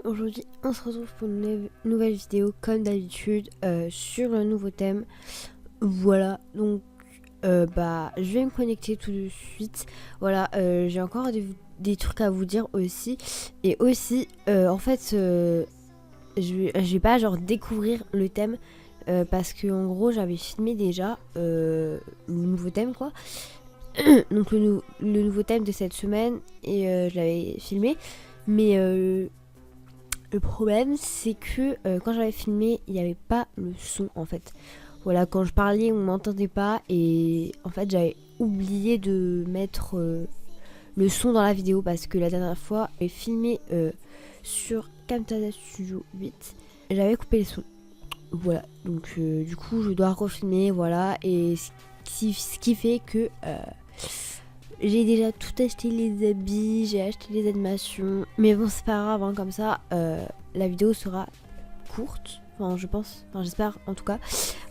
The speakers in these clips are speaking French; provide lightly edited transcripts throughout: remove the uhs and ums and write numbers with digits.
Aujourd'hui on se retrouve pour une nouvelle vidéo comme d'habitude sur un nouveau thème. Voilà, donc je vais me connecter tout de suite. Voilà, j'ai encore des trucs à vous dire aussi. Et aussi en fait je vais pas genre découvrir le thème parce que en gros j'avais filmé déjà le nouveau thème quoi. Donc le nouveau thème de cette semaine et je l'avais filmé. Mais le problème c'est que quand j'avais filmé il n'y avait pas le son en fait. Voilà, quand je parlais on m'entendait pas et en fait j'avais oublié de mettre le son dans la vidéo parce que la dernière fois j'ai filmé sur Camtasia Studio 8. J'avais coupé les sons. Voilà, donc du coup je dois refilmer, voilà, et ce qui fait que j'ai déjà tout acheté, les habits, j'ai acheté les animations, mais bon c'est pas grave, hein, comme ça la vidéo sera courte, enfin je pense, enfin j'espère en tout cas.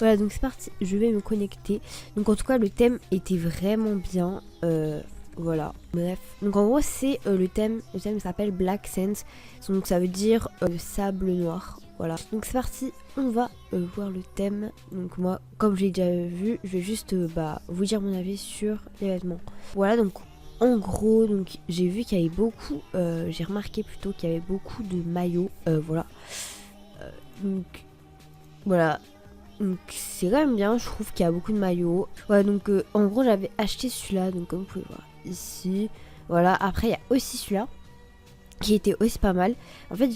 Voilà, donc c'est parti, je vais me connecter. Donc en tout cas le thème était vraiment bien, voilà, bref. Donc en gros c'est le thème s'appelle Black Sands, donc ça veut dire sable noir. Voilà, donc c'est parti, on va voir le thème. Donc moi, comme j'ai déjà vu, je vais juste vous dire mon avis sur les vêtements. Voilà, donc en gros, donc j'ai vu qu'il y avait beaucoup, j'ai remarqué plutôt qu'il y avait beaucoup de maillots, voilà. Donc voilà, donc c'est quand même bien, je trouve qu'il y a beaucoup de maillots. Voilà, donc en gros j'avais acheté celui-là, donc comme vous pouvez voir ici. Voilà, après il y a aussi celui-là qui était aussi pas mal. En fait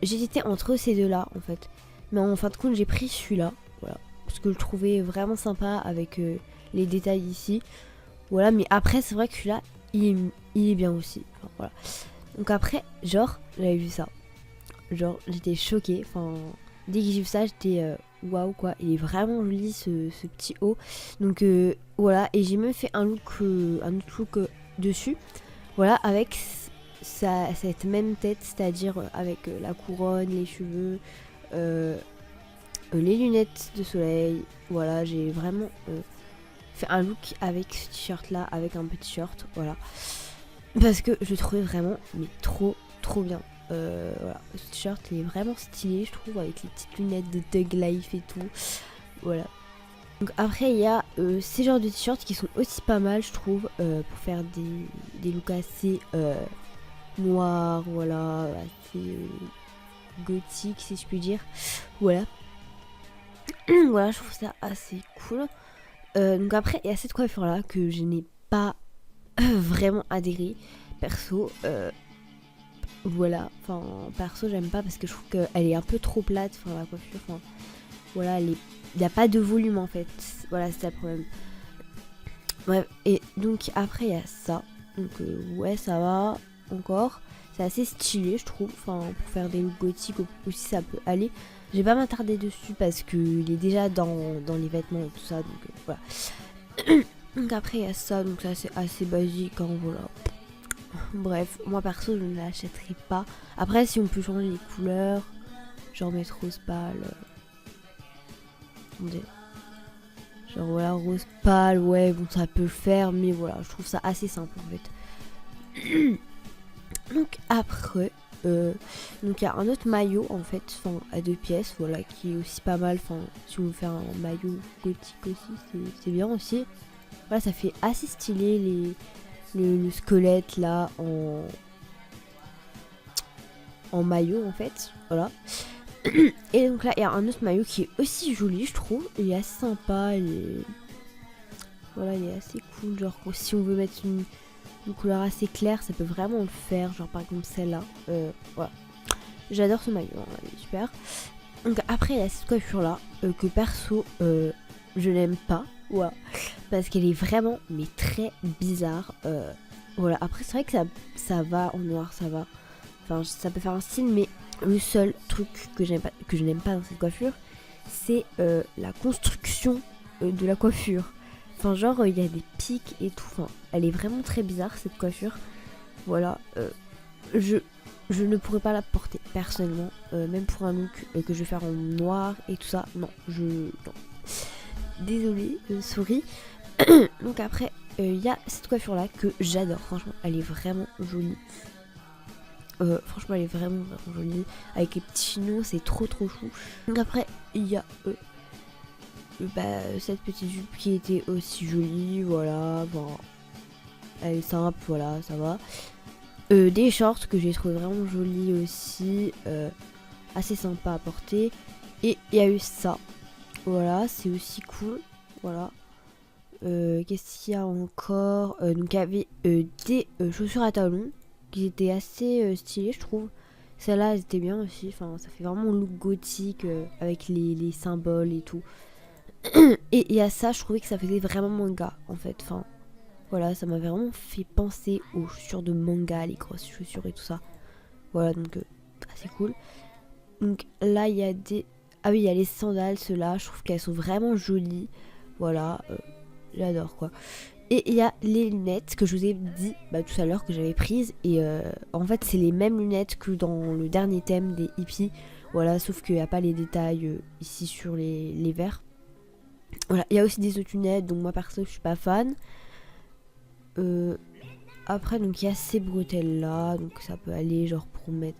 j'hésitais entre ces deux là en fait, mais en fin de compte j'ai pris celui-là, voilà, parce que je le trouvais vraiment sympa avec les détails ici. Voilà, mais après c'est vrai que celui-là il est bien aussi, enfin, voilà. Donc après genre j'avais vu ça, genre j'étais choquée, enfin dès que j'ai vu ça j'étais waouh quoi, il est vraiment joli ce petit haut. Donc voilà, et j'ai même fait un autre look dessus, voilà, avec cette même tête, c'est-à-dire avec la couronne, les cheveux, les lunettes de soleil. Voilà, j'ai vraiment fait un look avec ce t-shirt là, avec un petit short, voilà, parce que je trouvais vraiment mais trop bien. Voilà, ce t-shirt est vraiment stylé je trouve, avec les petites lunettes de Thug Life et tout, voilà. Donc après il y a ces genres de t-shirts qui sont aussi pas mal je trouve, pour faire des looks assez noirs, voilà, assez gothique si je puis dire, voilà. Voilà, je trouve ça assez cool. Donc après il y a cette coiffure là que je n'ai pas vraiment adhéré perso, voilà, enfin perso j'aime pas parce que je trouve qu'elle est un peu trop plate, enfin la coiffure, enfin voilà, il n'y a pas de volume en fait, voilà c'est ça le problème. Bref, et donc après il y a ça, donc ouais ça va encore, c'est assez stylé je trouve, enfin pour faire des looks gothiques aussi ça peut aller. Je vais pas m'attarder dessus parce que il est déjà dans les vêtements et tout ça, donc voilà. Donc après il y a ça, donc là c'est assez basique, hein, voilà. Bref, moi perso je ne l'achèterai pas. Après si on peut changer les couleurs, genre mettre rose pâle, attendez, genre voilà rose pâle, ouais bon ça peut le faire, mais voilà je trouve ça assez simple en fait. Donc après donc il y a un autre maillot en fait, enfin à 2 pièces, voilà, qui est aussi pas mal, enfin si on veut faire un maillot gothique aussi c'est bien aussi. Voilà, ça fait assez stylé le squelette là en maillot en fait, voilà. Et donc là il y a un autre maillot qui est aussi joli je trouve, il est assez sympa, voilà, il est assez cool, genre si on veut mettre une couleur assez claire ça peut vraiment le faire, genre par exemple celle-là, voilà, j'adore ce maillot, hein, il est super. Donc après il y a cette coiffure là que perso je n'aime pas, voilà, parce qu'elle est vraiment mais très bizarre, voilà. Après c'est vrai que ça va en noir, ça va, enfin ça peut faire un style, mais le seul truc que je n'aime pas dans cette coiffure c'est la construction de la coiffure. Enfin genre il y a des pics et tout, enfin elle est vraiment très bizarre cette coiffure, voilà. Je ne pourrais pas la porter personnellement, même pour un look que je vais faire en noir et tout ça, non, non. Désolée, souris. Donc après il y a cette coiffure là que j'adore, franchement elle est vraiment jolie. franchement elle est vraiment jolie. Avec les petits chignons, c'est trop chou. Donc après il y a cette petite jupe qui était aussi jolie, voilà, bon, elle est simple, voilà, ça va. Des shorts que j'ai trouvé vraiment jolis aussi, assez sympa à porter. Et il y a eu ça, voilà, c'est aussi cool, voilà. Qu'est-ce qu'il y a encore, donc il y avait des chaussures à talons qui étaient assez stylées, je trouve. Celle-là, elles étaient bien aussi, enfin, ça fait vraiment look gothique avec les symboles et tout. Et il y a ça, je trouvais que ça faisait vraiment manga en fait. Enfin, voilà, ça m'a vraiment fait penser aux chaussures de manga, les grosses chaussures et tout ça. Voilà, donc c'est cool. Donc là, il y a des... Ah oui, il y a les sandales, ceux-là. Je trouve qu'elles sont vraiment jolies. Voilà, j'adore quoi. Et il y a les lunettes que je vous ai dit tout à l'heure que j'avais prises. Et en fait, c'est les mêmes lunettes que dans le dernier thème des hippies. Voilà, sauf qu'il n'y a pas les détails ici sur les verres. Voilà, il y a aussi des autres lunettes, donc moi perso je suis pas fan. Après donc il y a ces bretelles là, donc ça peut aller genre pour mettre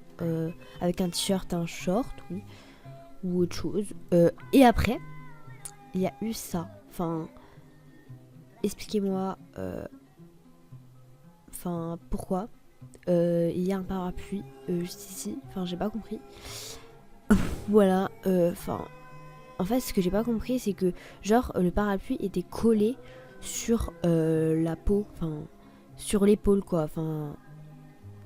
avec un t-shirt, un short, oui, ou autre chose. Et après, il y a eu ça. Enfin, expliquez-moi, enfin pourquoi il y a un parapluie juste ici. Enfin, j'ai pas compris. Voilà, enfin. En fait, ce que j'ai pas compris, c'est que genre le parapluie était collé sur la peau, enfin sur l'épaule quoi. Enfin,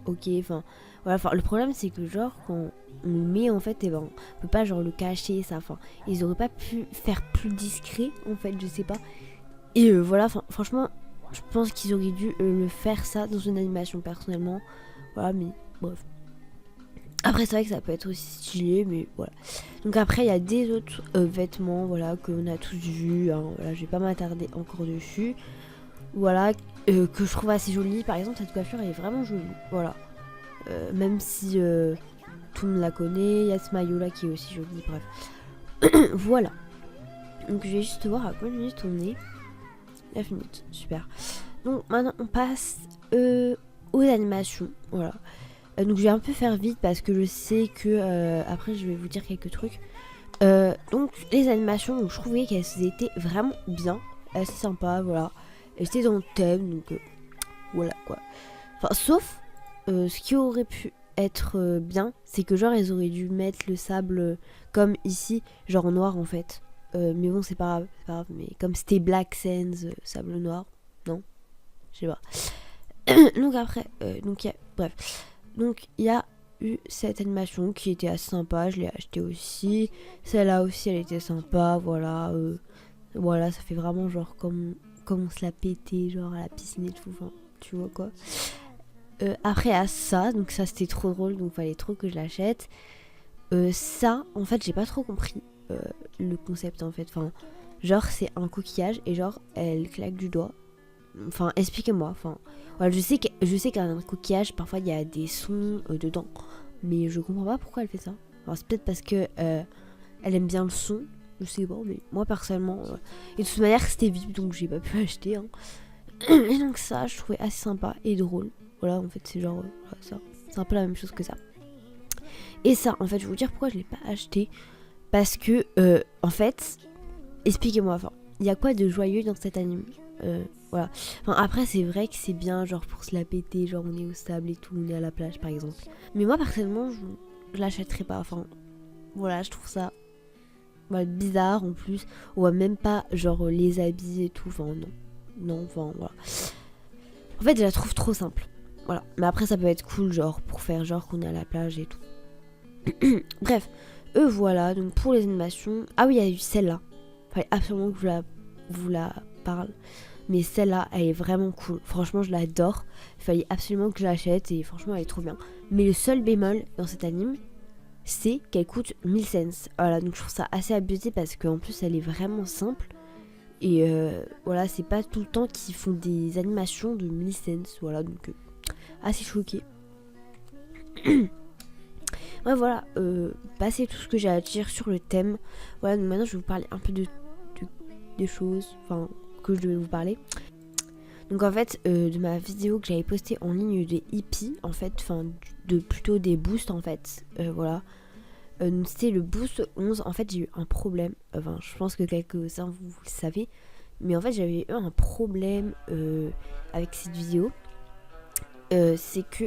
ok, enfin voilà. Enfin, le problème c'est que genre quand on le met en fait, et ben on peut pas genre le cacher ça. Enfin, ils auraient pas pu faire plus discret en fait, je sais pas. Et voilà, franchement, je pense qu'ils auraient dû le faire ça dans une animation personnellement. Voilà, mais bref. Après c'est vrai que ça peut être aussi stylé, mais voilà. Donc après il y a des autres vêtements, voilà, qu'on a tous vus, hein, voilà, je vais pas m'attarder encore dessus. Voilà, que je trouve assez jolie. Par exemple cette coiffure elle est vraiment jolie, voilà. Même si tout le monde la connaît, il y a ce maillot là qui est aussi joli, bref. Voilà. Donc je vais juste voir à combien de minutes on est. 9 minutes, super. Donc maintenant on passe aux animations, voilà. Donc je vais un peu faire vite parce que je sais que après je vais vous dire quelques trucs. Donc les animations, donc, je trouvais qu'elles étaient vraiment bien, assez sympa, voilà. Elles étaient dans le thème, donc voilà quoi. Enfin sauf ce qui aurait pu être bien, c'est que genre ils auraient dû mettre le sable comme ici, genre en noir en fait. Mais bon c'est pas grave, mais comme c'était Black Sands, sable noir, non, je sais pas. Donc après, bref. Donc il y a eu cette animation qui était assez sympa, je l'ai acheté aussi. Celle-là aussi elle était sympa, voilà. Voilà, ça fait vraiment genre comme on se l'a pété, genre à la piscine et tout, enfin, tu vois quoi. Après à ça, donc ça c'était trop drôle, donc fallait trop que je l'achète. Ça, en fait j'ai pas trop compris le concept en fait. Enfin, genre c'est un coquillage et genre elle claque du doigt. Enfin, expliquez-moi. Enfin, voilà, je sais qu'un coquillage, parfois il y a des sons dedans, mais je comprends pas pourquoi elle fait ça. Alors c'est peut-être parce que elle aime bien le son, je sais pas, mais moi personnellement, et de toute manière c'était vide donc j'ai pas pu acheter. Hein. Et donc ça, je trouvais assez sympa et drôle. Voilà, en fait c'est genre voilà, ça, c'est un peu la même chose que ça. Et ça, en fait, je vais vous dire pourquoi je l'ai pas acheté, parce que en fait, expliquez-moi. Enfin, il y a quoi de joyeux dans cet anime? Voilà. Enfin, après, c'est vrai que c'est bien, genre pour se la péter, genre on est au sable et tout, on est à la plage par exemple. Mais moi, personnellement, je l'achèterais pas. Enfin, voilà, je trouve ça bizarre en plus. On voit même pas, genre, les habits et tout. Enfin, non. Non, enfin, voilà. En fait, je la trouve trop simple. Voilà. Mais après, ça peut être cool, genre, pour faire genre qu'on est à la plage et tout. Bref, voilà. Donc, pour les animations. Ah oui, il y a eu celle-là. Fallait absolument que je vous la parle. Mais celle-là, elle est vraiment cool. Franchement, je l'adore. Il fallait absolument que je l'achète et franchement, elle est trop bien. Mais le seul bémol dans cet anime, c'est qu'elle coûte 1000 cents. Voilà, donc je trouve ça assez abusé parce qu'en plus, elle est vraiment simple. Et voilà, c'est pas tout le temps qu'ils font des animations de 1000 cents. Voilà, donc assez choquée. Ouais, voilà, c'est tout ce que j'ai à dire sur le thème. Voilà, donc maintenant, je vais vous parler un peu de choses. Enfin, que je devais vous parler. Donc en fait, de ma vidéo que j'avais postée en ligne de hippie, en fait, enfin de plutôt des boosts en fait, voilà. Donc c'était le boost 11. En fait, j'ai eu un problème. Enfin, je pense que quelques-uns vous le savez, mais en fait, j'avais eu un problème avec cette vidéo. C'est que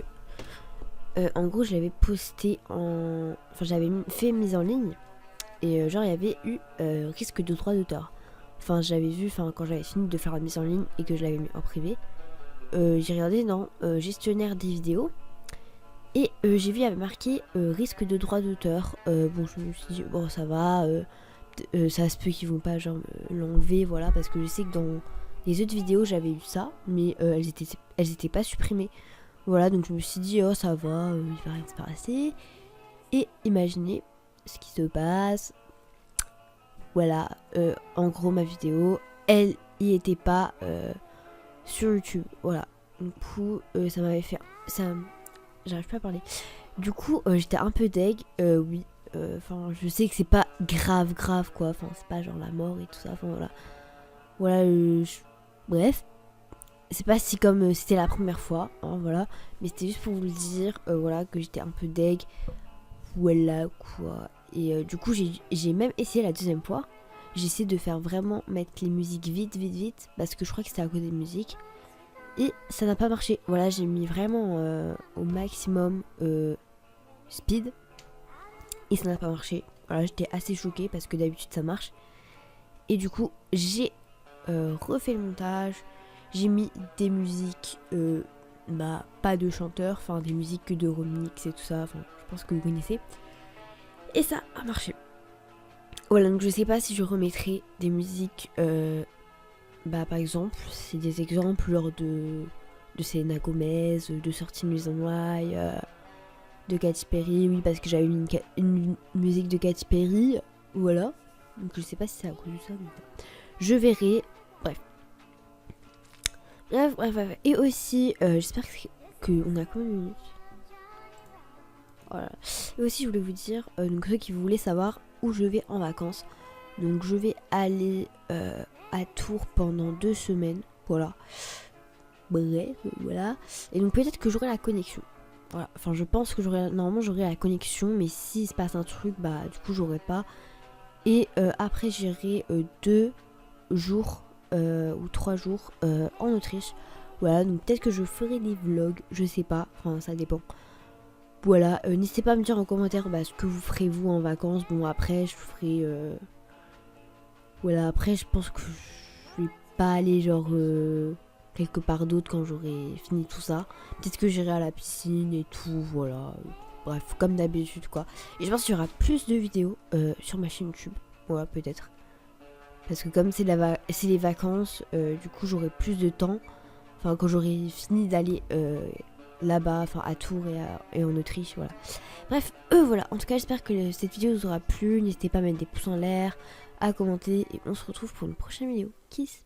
en gros, je l'avais posté en, enfin, j'avais fait mise en ligne et genre il y avait eu risque de droit d'auteur. Enfin, j'avais vu, enfin, quand j'avais fini de faire la mise en ligne et que je l'avais mis en privé, j'ai regardé dans gestionnaire des vidéos et j'ai vu il y avait marqué risque de droit d'auteur. Bon, je me suis dit bon, ça va, ça se peut qu'ils vont pas genre l'enlever, voilà, parce que je sais que dans les autres vidéos j'avais eu ça, mais elles étaient pas supprimées. Voilà, donc je me suis dit oh ça va, il va rien se passer. Et imaginez ce qui se passe. Voilà, en gros ma vidéo, elle y était pas sur YouTube. Voilà, du coup ça m'avait fait, ça, j'arrive pas à parler. Du coup j'étais un peu deg, oui. Enfin, je sais que c'est pas grave quoi. Enfin, c'est pas genre la mort et tout ça. Enfin voilà, voilà. Bref, c'est pas si comme c'était la première fois, hein, voilà. Mais c'était juste pour vous le dire, voilà, que j'étais un peu deg. Voilà quoi. Et du coup, j'ai même essayé la deuxième fois. J'ai essayé de faire vraiment mettre les musiques vite, parce que je crois que c'était à cause des musiques. Et ça n'a pas marché. Voilà, j'ai mis vraiment au maximum speed. Et ça n'a pas marché. Voilà, j'étais assez choquée parce que d'habitude ça marche. Et du coup, j'ai refait le montage. J'ai mis des musiques, pas de chanteurs, enfin des musiques de remix et tout ça. Enfin, je pense que vous connaissez. Et ça a marché. Voilà, donc je sais pas si je remettrai des musiques, par exemple, c'est des exemples lors de Selena Gomez, de Sortie Maison Why, de Katy Perry, oui, parce que j'avais mis une musique de Katy Perry, voilà. Donc je sais pas si c'est à cause de ça, mais je verrai. Bref. Et aussi, j'espère qu'on a combien de minutes. Voilà. Et aussi, je voulais vous dire, donc ceux qui voulaient savoir où je vais en vacances. Donc je vais aller à Tours pendant 2 semaines. Voilà. Bref, voilà. Et donc peut-être que j'aurai la connexion. Voilà. Enfin, je pense que normalement j'aurai la connexion, mais s'il se passe un truc, bah du coup j'aurai pas. Et après j'irai 2 jours ou 3 jours en Autriche. Voilà, donc peut-être que je ferai des vlogs, je sais pas, enfin ça dépend. Voilà, n'hésitez pas à me dire en commentaire ce que vous ferez vous en vacances. Bon après je ferai... Voilà, après je pense que je vais pas aller genre quelque part d'autre quand j'aurai fini tout ça. Peut-être que j'irai à la piscine et tout, voilà. Bref, comme d'habitude quoi. Et je pense qu'il y aura plus de vidéos sur ma chaîne YouTube. Voilà, peut-être. Parce que comme c'est les vacances, du coup j'aurai plus de temps. Enfin, quand j'aurai fini d'aller là-bas, enfin à Tours et en Autriche, voilà. Bref, voilà. En tout cas, j'espère que cette vidéo vous aura plu. N'hésitez pas à mettre des pouces en l'air, à commenter. Et on se retrouve pour une prochaine vidéo. Kiss!